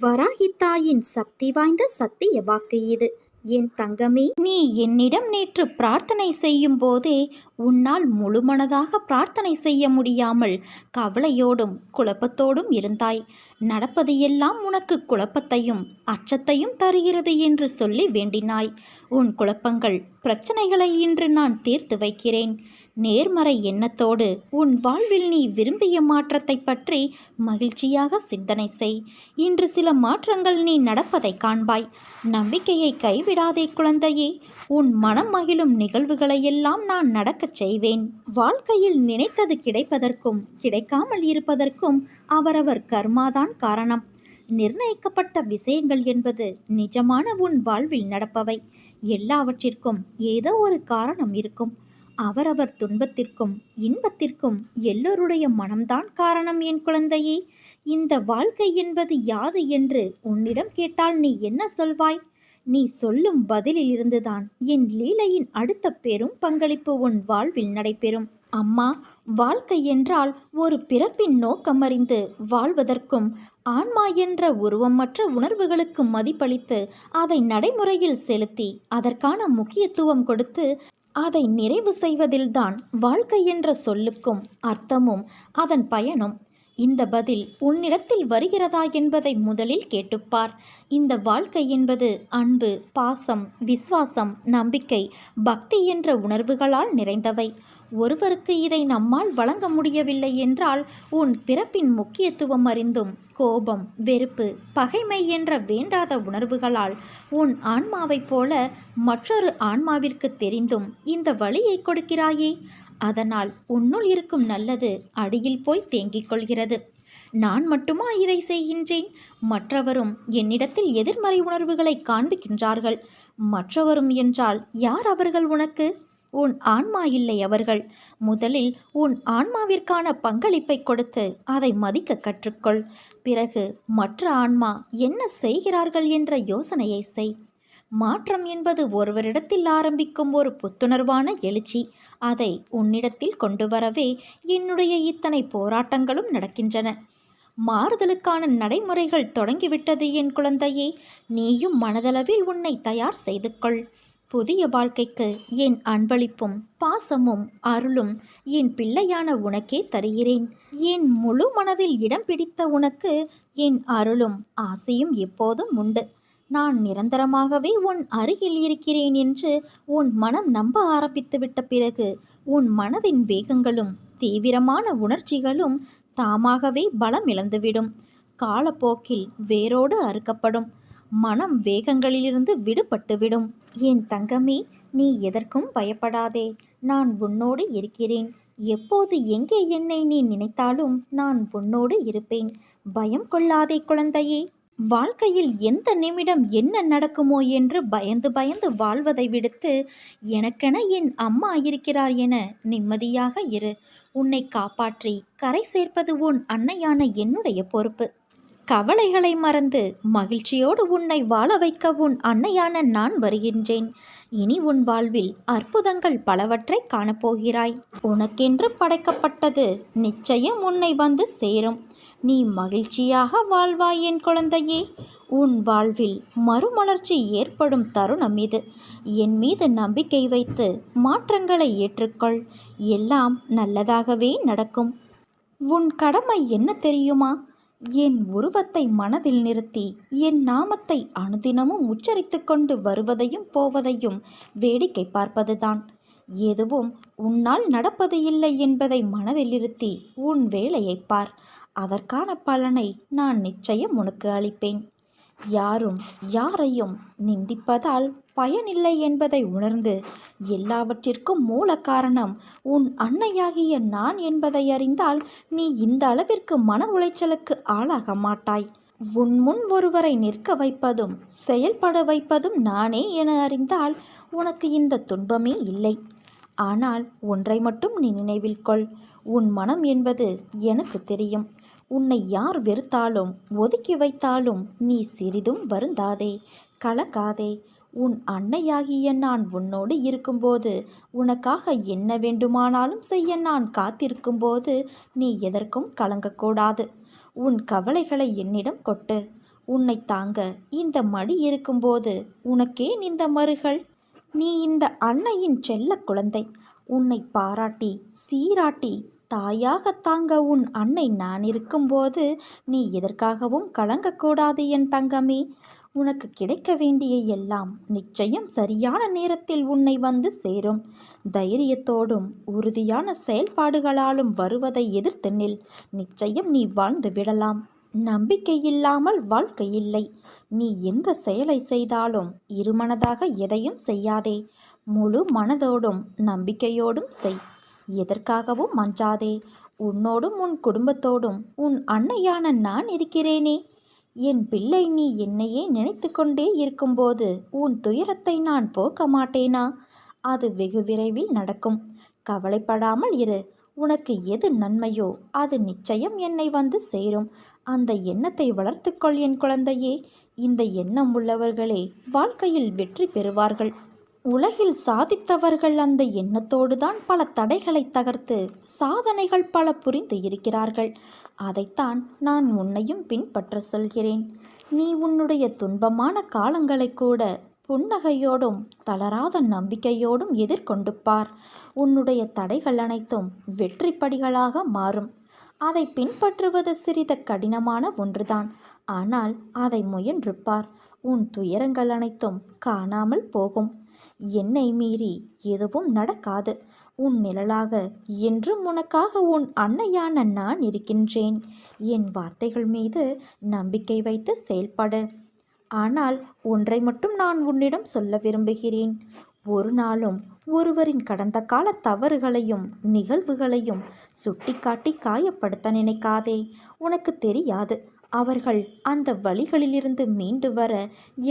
வராகி தாயின் சக்தி வாய்ந்த சத்திய வாக்கு இது. என் தங்கமே, நீ என்னிடம் நேற்று பிரார்த்தனை செய்யும் போதே உன்னால் முழுமனதாக பிரார்த்தனை செய்ய முடியாமல் கவலையோடும் குழப்பத்தோடும் இருந்தாய். நடப்பது எல்லாம் உனக்கு குழப்பத்தையும் அச்சத்தையும் தருகிறது என்று சொல்லி வேண்டினாய். உன் குழப்பங்கள் பிரச்சனைகளை இன்று நான் தீர்த்து வைக்கிறேன். நேர்மறை எண்ணத்தோடு உன் வாழ்வில் நீ விரும்பிய மாற்றத்தை பற்றி மகிழ்ச்சியாக சிந்தனை செய். இன்று சில மாற்றங்கள் நீ நடப்பதை காண்பாய். நம்பிக்கையை கைவிடாதே குழந்தையே. உன் மனம் மகிழும் நிகழ்வுகளையெல்லாம் நான் நடக்கச் செய்வேன். வாழ்க்கையில் நினைத்தது கிடைப்பதற்கும் கிடைக்காமல் இருப்பதற்கும் அவரவர் கர்மாதான் காரணம். நிர்ணயிக்கப்பட்ட விஷயங்கள் என்பது நிஜமான உன் வாழ்வில் நடப்பவை. எல்லாவற்றிற்கும் ஏதோ ஒரு காரணம் இருக்கும். அவரவர் துன்பத்திற்கும் இன்பத்திற்கும் எல்லோருடைய மனம்தான் காரணம். என் குழந்தையே, இந்த வாழ்க்கை என்பது யாது என்று உன்னிடம் கேட்டால் நீ என்ன சொல்வாய்? நீ சொல்லும் பதிலில் இருந்துதான் என் லீலையின் அடுத்த பெரும் பங்களிப்பு உன் வாழ்வில் நடைபெறும். அம்மா, வாழ்க்கை என்றால் ஒரு பிறப்பின் நோக்கமறிந்து வாழ்வதற்கும் ஆன்மா என்ற உருவமற்ற உணர்வுகளுக்கு மதிப்பளித்து அதை நடைமுறையில் செலுத்தி அதற்கான முக்கியத்துவம் கொடுத்து அதை நிறைவு செய்வதில்தான் வாழ்க்கை என்ற சொல்லுக்கும் அர்த்தமும் அதன் பயனும். இந்த பதில் உன்னிடத்தில் வருகிறதா என்பதை முதலில் கேட்டுப்பார். இந்த வாழ்க்கை என்பது அன்பு, பாசம், விசுவாசம், நம்பிக்கை, பக்தி என்ற உணர்வுகளால் நிறைந்தவை. ஒருவருக்கு இதை நம்மால் வழங்க முடியவில்லை என்றால் உன் பிறப்பின் முக்கியத்துவம் அறிந்தும் கோபம், வெறுப்பு, பகைமை என்ற வேண்டாத உணர்வுகளால் உன் ஆன்மாவைப் போல மற்றொரு ஆன்மாவிற்கு தெரிந்தும் இந்த வழியை கொடுக்கிறாயே. அதனால் உன்னுள் இருக்கும் நல்லது அடியில் போய் தேங்கிக் கொள்கிறது. நான் மட்டுமா இதை செய்கின்றேன்? மற்றவரும் என்னிடத்தில் எதிர்மறை உணர்வுகளை காண்பிக்கின்றார்கள். மற்றவரும் என்றால் யார் அவர்கள்? உனக்கு உன் ஆன்மா இல்லை அவர்கள். முதலில் உன் ஆன்மாவிற்கான பங்களிப்பை கொடுத்து அதை மதிக்க கற்றுக்கொள். பிறகு மற்ற ஆன்மா என்ன செய்கிறார்கள் என்ற யோசனையை செய். மாற்றம் என்பது ஒருவரிடத்தில் ஆரம்பிக்கும் ஒரு புத்துணர்வான எழுச்சி. அதை உன்னிடத்தில் கொண்டு வரவே என்னுடைய இத்தனை போராட்டங்களும் நடக்கின்றன. மாறுதலுக்கான நடைமுறைகள் தொடங்கிவிட்டது என் குழந்தையே. நீயும் மனதளவில் உன்னை தயார் செய்து கொள். புதிய வாழ்க்கைக்கு என் அன்பளிப்பும் பாசமும் அருளும் என் பிள்ளையான உனக்கே தருகிறேன். என் முழு மனதில் இடம் பிடித்த உனக்கு என் அருளும் ஆசையும் எப்போதும் உண்டு. நான் நிரந்தரமாகவே உன் அருகில் இருக்கிறேன் என்று உன் மனம் நம்ப ஆரம்பித்துவிட்ட பிறகு உன் மனதின் வேகங்களும் தீவிரமான உணர்ச்சிகளும் தாமாகவே பலம் இழந்துவிடும். காலப்போக்கில் வேரோடு அறுக்கப்படும். மனம் வேகங்களிலிருந்து விடுபட்டுவிடும். என் தங்கமே, நீ எதற்கும் பயப்படாதே. நான் உன்னோடு இருக்கிறேன். எப்போது எங்கே என்னை நீ நினைத்தாலும் நான் உன்னோடு இருப்பேன். பயம் கொள்ளாதே குழந்தையே. வாழ்க்கையில் எந்த நிமிடம் என்ன நடக்குமோ என்று பயந்து பயந்து வாழ்வதை விடுத்து எனக்கென என் அம்மா இருக்கிறார் என நிம்மதியாக இரு. உன்னை காப்பாற்றி கரை சேர்ப்பது உன் அன்னையான என்னுடைய பொறுப்பு. கவலைகளை மறந்து மகிழ்ச்சியோடு உன்னை வாழ வைக்க உன் அன்னையான நான் வருகின்றேன். இனி உன் வாழ்வில் அற்புதங்கள் பலவற்றை காணப்போகிறாய். உனக்கென்று படைக்கப்பட்டது நிச்சயம் உன்னை வந்து சேரும். நீ மகிழ்ச்சியாக வாழ்வாய் என் குழந்தையே. உன் வாழ்வில் மறுமலர்ச்சி ஏற்படும் தருணம் இது. என் மீது நம்பிக்கை வைத்து மாற்றங்களை ஏற்றுக்கொள். எல்லாம் நல்லதாகவே நடக்கும். உன் கடமை என்ன தெரியுமா? என் உருவத்தை மனதில் நிறுத்தி என் நாமத்தை அனுதினமும் உச்சரித்து கொண்டு வருவதையும் போவதையும் வேடிக்கை பார்ப்பதுதான். எதுவும் உன்னால் நடப்பது இல்லை என்பதை மனதில் இருத்தி உன் வேலையை பார். அதற்கான பலனை நான் நிச்சயம் உனக்கு அளிப்பேன். யாரும் யாரையும் நிந்திப்பதால் பயனில்லை என்பதை உணர்ந்து எல்லாவற்றிற்கும் மூல காரணம் உன் அன்னையாகிய நான் என்பதை அறிந்தால் நீ இந்த அளவிற்கு மன உளைச்சலுக்கு ஆளாக மாட்டாய். உன் முன் ஒருவரை நிற்க வைப்பதும் செயல்பட வைப்பதும் நானே என அறிந்தால் உனக்கு இந்த துன்பமே இல்லை. ஆனால் ஒன்றை மட்டும் நீ நினைவில் கொள். உன் மனம் என்பது எனக்கு தெரியும். உன்னை யார் வெறுத்தாலும் ஒதுக்கி வைத்தாலும் நீ சிறிதும் வருந்தாதே, கலங்காதே. உன் அன்னையாகிய நான் உன்னோடு இருக்கும்போது, உனக்காக என்ன வேண்டுமானாலும் செய்ய நான் காத்திருக்கும்போது நீ எதற்கும் கலங்கக்கூடாது. உன் கவலைகளை என்னிடம் கொட்டு. உன்னை தாங்க இந்த மடி இருக்கும்போது உனக்கேன் இந்த மறுகள்? நீ இந்த அன்னையின் செல்ல குழந்தை. உன்னை பாராட்டி சீராட்டி தாயாக தாங்க உன் அன்னை நான் இருக்கும்போது நீ எதற்காகவும் கலங்கக்கூடாது என் தங்கமே. உனக்கு கிடைக்க வேண்டிய எல்லாம் நிச்சயம் சரியான நேரத்தில் உன்னை வந்து சேரும். தைரியத்தோடும் உறுதியான செயல்பாடுகளாலும் வருவதை எதிர்த்து நில். நிச்சயம் நீ வாழ்ந்து விடலாம். நம்பிக்கை இல்லாமல் வாழ்க்கை இல்லை. நீ எந்த செயலை செய்தாலும் இருமனதாக எதையும் செய்யாதே. முழு மனதோடும் நம்பிக்கையோடும் செய். எதற்காகவும் அஞ்சாதே. உன்னோடும் உன் குடும்பத்தோடும் உன் அன்னையான நான் இருக்கிறேனே. என் பிள்ளை, நீ என்னையே நினைத்து கொண்டே இருக்கும்போது உன் துயரத்தை நான் போக்க மாட்டேனா? அது வெகு விரைவில் நடக்கும். கவலைப்படாமல் இரு. உனக்கு எது நன்மையோ அது நிச்சயம் என்னை வந்து சேரும். அந்த எண்ணத்தை வளர்த்துக்கொள் என் குழந்தையே. இந்த எண்ணம் உள்ளவர்களே வாழ்க்கையில் வெற்றி பெறுவார்கள். உலகில் சாதித்தவர்கள் அந்த எண்ணத்தோடு தான் பல தடைகளை தகர்த்து சாதனைகள் பல புரிந்து இருக்கிறார்கள். அதைத்தான் நான் உன்னையும் பின்பற்ற சொல்கிறேன். நீ உன்னுடைய துன்பமான காலங்களை கூட புன்னகையோடும் தளராத நம்பிக்கையோடும் எதிர்கொண்டு பார். உன்னுடைய தடைகள் அனைத்தும் வெற்றி படிகளாக மாறும். அதை பின்பற்றுவது சிறிது கடினமான ஒன்றுதான். ஆனால் அதை முயன்று பார். உன் துயரங்கள் அனைத்தும் காணாமல் போகும். என்னை மீறி எதுவும் நடக்காது. உன் நிழலாக என்றும் உனக்காக உன் அன்னையான நான் இருக்கின்றேன். என் வார்த்தைகள் மீது நம்பிக்கை வைத்து செயல்படு. ஆனால் ஒன்றை மட்டும் நான் உன்னிடம் சொல்ல விரும்புகிறேன். ஒரு நாளும் ஒருவரின் கடந்த கால தவறுகளையும் நிகழ்வுகளையும் சுட்டிக்காட்டி காயப்படுத்த நினைக்காதே. உனக்கு தெரியாது அவர்கள் அந்த வழிகளிலிருந்து மீண்டு வர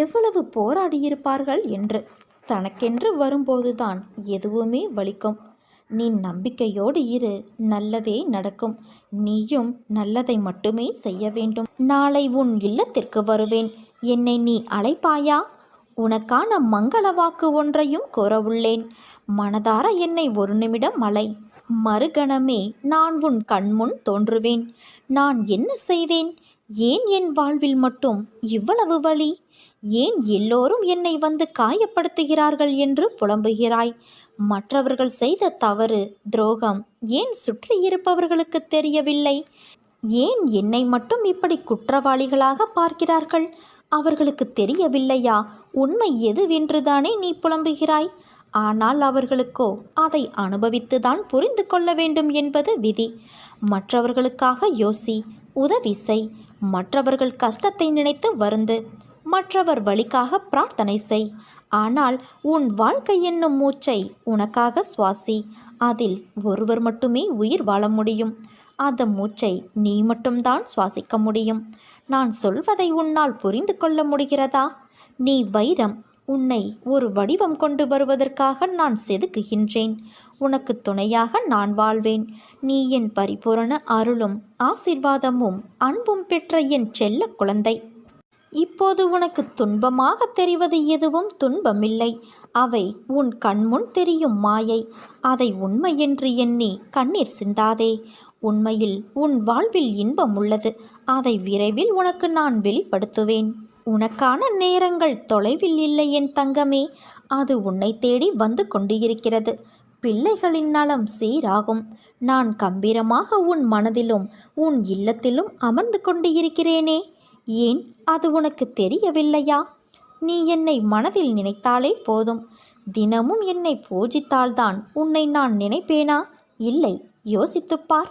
எவ்வளவு போராடியிருப்பார்கள் என்று. தனக்கென்று வரும்போதுதான் எதுவுமே வலிக்கும். நீ நம்பிக்கையோடு இரு. நல்லதே நடக்கும். நீயும் நல்லதை மட்டுமே செய்ய வேண்டும். நாளை உன் இல்லத்திற்கு வருவேன். என்னை நீ அழைப்பாயா? உனக்கான மங்கள வாக்கு ஒன்றையும் கூறவுள்ளேன். மனதார என்னை ஒரு நிமிடம் அழை. மறுகணமே நான் உன் கண்முன் தோன்றுவேன். நான் என்ன செய்தேன்? ஏன் என் வாழ்வில் மட்டும் இவ்வளவு வலி? ஏன் எல்லோரும் என்னை வந்து காயப்படுத்துகிறார்கள் என்று புலம்புகிறாய்? மற்றவர்கள் செய்த தவறு துரோகம் ஏன் சுற்றி இருப்பவர்களுக்கு தெரியவில்லை? ஏன் என்னை மட்டும் இப்படி குற்றவாளிகளாக பார்க்கிறார்கள்? அவர்களுக்கு தெரியவில்லையா உண்மை எதுவென்றுதானே நீ புலம்புகிறாய்? ஆனால் அவர்களுக்கோ அதை அனுபவித்துதான் புரிந்து கொள்ள வேண்டும் என்பது விதி. மற்றவர்களுக்காக யோசி, உதவி செய். மற்றவர்கள் கஷ்டத்தை நினைத்து வருந்து. மற்றவர் வழிக்காக பிரார்த்தனை செய். ஆனால் உன் வாழ்க்கை என்னும் மூச்சை உனக்காக சுவாசி. அதில் ஒருவர் மட்டுமே உயிர் வாழ முடியும். அந்த மூச்சை நீ மட்டும்தான் சுவாசிக்க முடியும். நான் சொல்வதை உன்னால் புரிந்து கொள்ள முடிகிறதா? நீ வைரம். உன்னை ஒரு வடிவம் கொண்டு வருவதற்காக நான் செதுக்குகின்றேன். உனக்கு துணையாக நான் வாழ்வேன். நீ என் பரிபூரண அருளும் ஆசீர்வாதமும் அன்பும் பெற்ற என் செல்ல குழந்தை. இப்போது உனக்கு துன்பமாக தெரிவது எதுவும் துன்பமில்லை. அவை உன் கண்முன் தெரியும் மாயை. அதை உண்மை என்று எண்ணி கண்ணீர் சிந்தாதே. உண்மையில் உன் வாழ்வில் இன்பம் உள்ளது. அதை விரைவில் உனக்கு நான் வெளிப்படுத்துவேன். உனக்கான நேரங்கள் தொலைவில் இல்லை என் தங்கமே. அது உன்னை தேடி வந்து கொண்டிருக்கிறது. பிள்ளைகளின் நலம் சீராகும். நான் கம்பீரமாக உன் மனதிலும் உன் இல்லத்திலும் அமர்ந்து கொண்டு இருக்கிறேனே. ஏன் அது உனக்கு தெரியவில்லையா? நீ என்னை மனதில் நினைத்தாலே போதும். தினமும் என்னை பூஜித்தால்தான் உன்னை நான் நினைப்பேனா? இல்லை, யோசித்துப்பார்.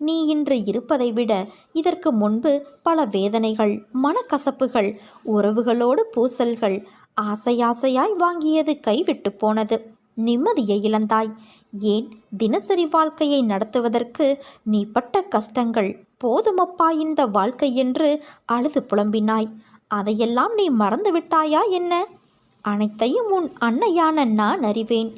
நீ இன்று இருப்பதை விட இதற்கு முன்பு பல வேதனைகள், மனக்கசப்புகள், உறவுகளோடு பூசல்கள், ஆசையாசையாய் வாங்கியது கைவிட்டு போனது. நிம்மதியை இழந்தாய். ஏன் தினசரி வாழ்க்கையை நடத்துவதற்கு நீ பட்ட கஷ்டங்கள் போதுமப்பா இந்த வாழ்க்கை என்று அழுது புலம்பினாய். அதையெல்லாம் நீ மறந்துவிட்டாயா என்ன? அனைத்தையும் உன் அன்னையான நான் அறிவேன்.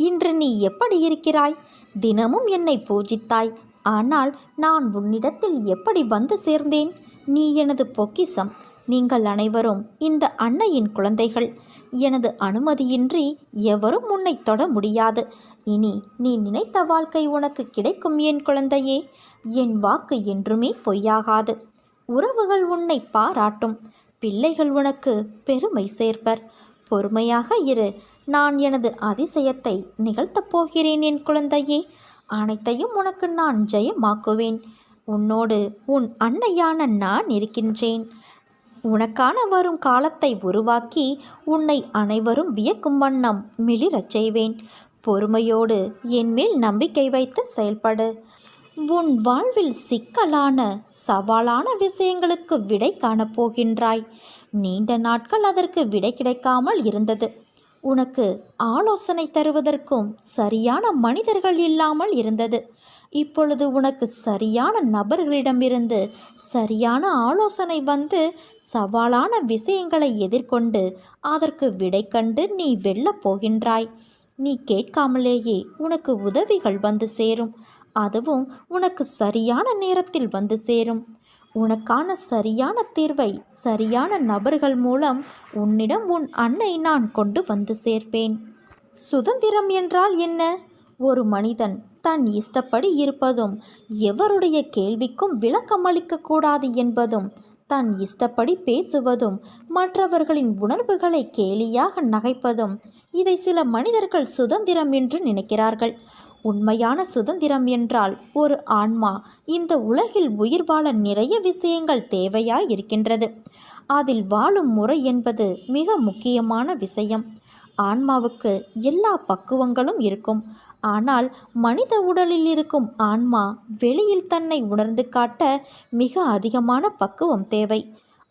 இன்று நீ எப்படி இருக்கிறாய்? தினமும் என்னை பூஜித்தாய். ஆனால் நான் உன்னிடத்தில் எப்படி வந்து சேர்ந்தேன்? நீ எனது பொக்கிஷம். நீங்கள் அனைவரும் இந்த அன்னையின் குழந்தைகள். எனது அனுமதியின்றி எவரும் உன்னை தொட முடியாது. இனி நீ நினைத்த வாழ்க்கை உனக்கு கிடைக்கும் என் குழந்தையே. என் வாக்கு என்றுமே பொய்யாகாது. உறவுகள் உன்னை பாராட்டும். பிள்ளைகள் உனக்கு பெருமை சேர்ப்பர். பொறுமையாக இரு. நான் எனது அதிசயத்தை நிகழ்த்தப் போகிறேன் என் குழந்தையே. அனைத்தையும் உனக்கு நான் ஜெயமாக்குவேன். உன்னோடு உன் அன்னையான நான் இருக்கின்றேன். உனக்கான வரும் காலத்தை உருவாக்கி உன்னை அனைவரும் வியக்கும் வண்ணம் மிளிரச் செய்வேன். பொறுமையோடு என்மேல் நம்பிக்கை வைத்து செயல்படு. உன் வாழ்வில் சிக்கலான சவாலான விஷயங்களுக்கு விடை காணப்போகின்றாய். நீண்ட நாட்கள் அதற்கு விடை கிடைக்காமல் இருந்தது. உனக்கு ஆலோசனை தருவதற்கும் சரியான மனிதர்கள் இல்லாமல் இருந்தது. இப்பொழுது உனக்கு சரியான நபர்களிடமிருந்து சரியான ஆலோசனை வந்து சவாலான விஷயங்களை எதிர்கொண்டு அதற்கு விடை கண்டு நீ வெல்லப் போகின்றாய். நீ கேட்காமலேயே உனக்கு உதவிகள் வந்து சேரும். அதுவும் உனக்கு சரியான நேரத்தில் வந்து சேரும். உனக்கான சரியான தீர்வை சரியான நபர்கள் மூலம் உன்னிடம் உன் அன்னை நான் கொண்டு வந்து சேர்ப்பேன். சுதந்திரம் என்றால் என்ன? ஒரு மனிதன் தன் இஷ்டப்படி இருப்பதும், எவருடைய கேள்விக்கும் விளக்கமளிக்கக்கூடாது என்பதும், தன் இஷ்டப்படி பேசுவதும், மற்றவர்களின் உணர்வுகளை கேலியாக நகைப்பதும், இதை சில மனிதர்கள் சுதந்திரம் என்று நினைக்கிறார்கள். உண்மையான சுதந்திரம் என்றால் ஒரு ஆன்மா இந்த உலகில் உயிர் வாழ நிறைய விஷயங்கள் தேவையாய் இருக்கின்றது. அதில் வாழும் முறை என்பது மிக முக்கியமான விஷயம். ஆன்மாவுக்கு எல்லா பக்குவங்களும் இருக்கும். ஆனால் மனித உடலில் இருக்கும் ஆன்மா வெளியில் தன்னை உணர்ந்து காட்ட மிக அதிகமான பக்குவம் தேவை.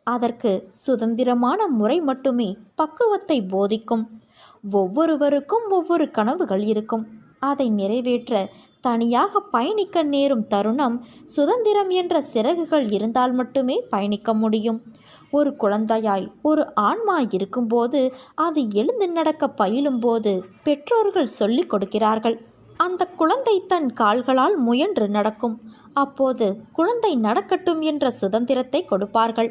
அதற்கு சுதந்திரமான முறை மட்டுமே பக்குவத்தை போதிக்கும். ஒவ்வொருவருக்கும் ஒவ்வொரு கனவுகள் இருக்கும். அதை நிறைவேற்ற தனியாக பயணிக்க நேரும் தருணம் சுதந்திரம் என்ற சிறகுகள் இருந்தால் மட்டுமே பயணிக்க முடியும். ஒரு குழந்தையாய் ஒரு ஆன்மா இருக்கும்போது அது எழுந்து நடக்க பயிலும்போது பெற்றோர்கள் சொல்லிக் கொடுக்கிறார்கள். அந்த குழந்தை தன் கால்களால் முயன்று நடக்கும். அப்போது குழந்தை நடக்கட்டும் என்ற சுதந்திரத்தை கொடுப்பார்கள்.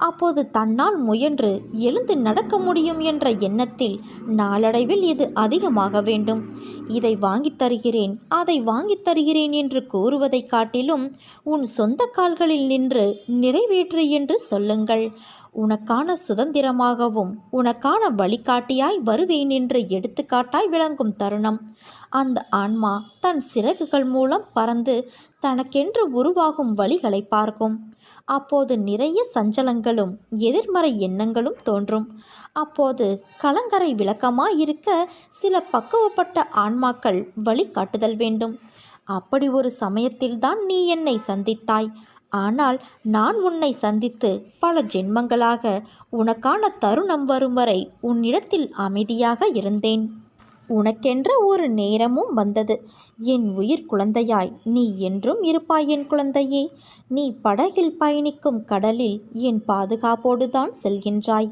அப்போது தன்னால் முயன்று எழுந்து நடக்க முடியும் என்ற எண்ணத்தில் நாளடைவில் இது அதிகமாக வேண்டும். இதை வாங்கித் தருகிறேன், அதை வாங்கித் தருகிறேன் என்று கூறுவதை காட்டிலும் உன் சொந்த கால்களில் நின்று நிறைவேற்று என்று சொல்லுங்கள். உனக்கான சுதந்திரமாகவும் உனக்கான வழிகாட்டியாய் வருவேன் என்று எடுத்துக்காட்டாய் விளங்கும் தருணம். அந்த ஆன்மா தன் சிறகுகள் மூலம் பறந்து தனக்கென்று உருவாகும் வழிகளை பார்க்கும். அப்போது நிறைய சஞ்சலங்களும் எதிர்மறை எண்ணங்களும் தோன்றும். அப்போது கலங்கரை விளக்கமாயிருக்க சில பக்குவப்பட்ட ஆன்மாக்கள் வழிகாட்டுதல் வேண்டும். அப்படி ஒரு சமயத்தில்தான் நீ என்னை சந்தித்தாய். ஆனால் நான் உன்னை சந்தித்து பல ஜென்மங்களாக உனக்கான தருணம் வரும் வரை உன்னிடத்தில் அமைதியாக இருந்தேன். உனக்கென்ற ஒரு நேரமும் வந்தது. என் உயிர் குழந்தையாய் நீ என்றும் இருப்பாய் என் குழந்தையே. நீ படகில் பயணிக்கும் கடலில் என் பாதுகாப்போடுதான் செல்கின்றாய்.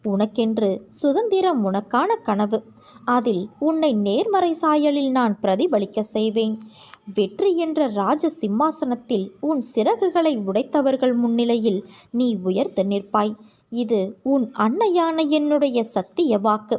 உனக்கென்று சுதந்திரம் உனக்கான கனவு. அதில் உன்னை நேர்மறை சாயலில் நான் பிரதிபலிக்க செய்வேன். வெற்றி என்ற ராஜ சிம்மாசனத்தில் உன் சிறகுகளை உடைத்தவர்கள் முன்னிலையில் நீ உயர்ந்து நிற்பாய். இது உன் அன்னையான என்னுடைய சத்திய வாக்கு.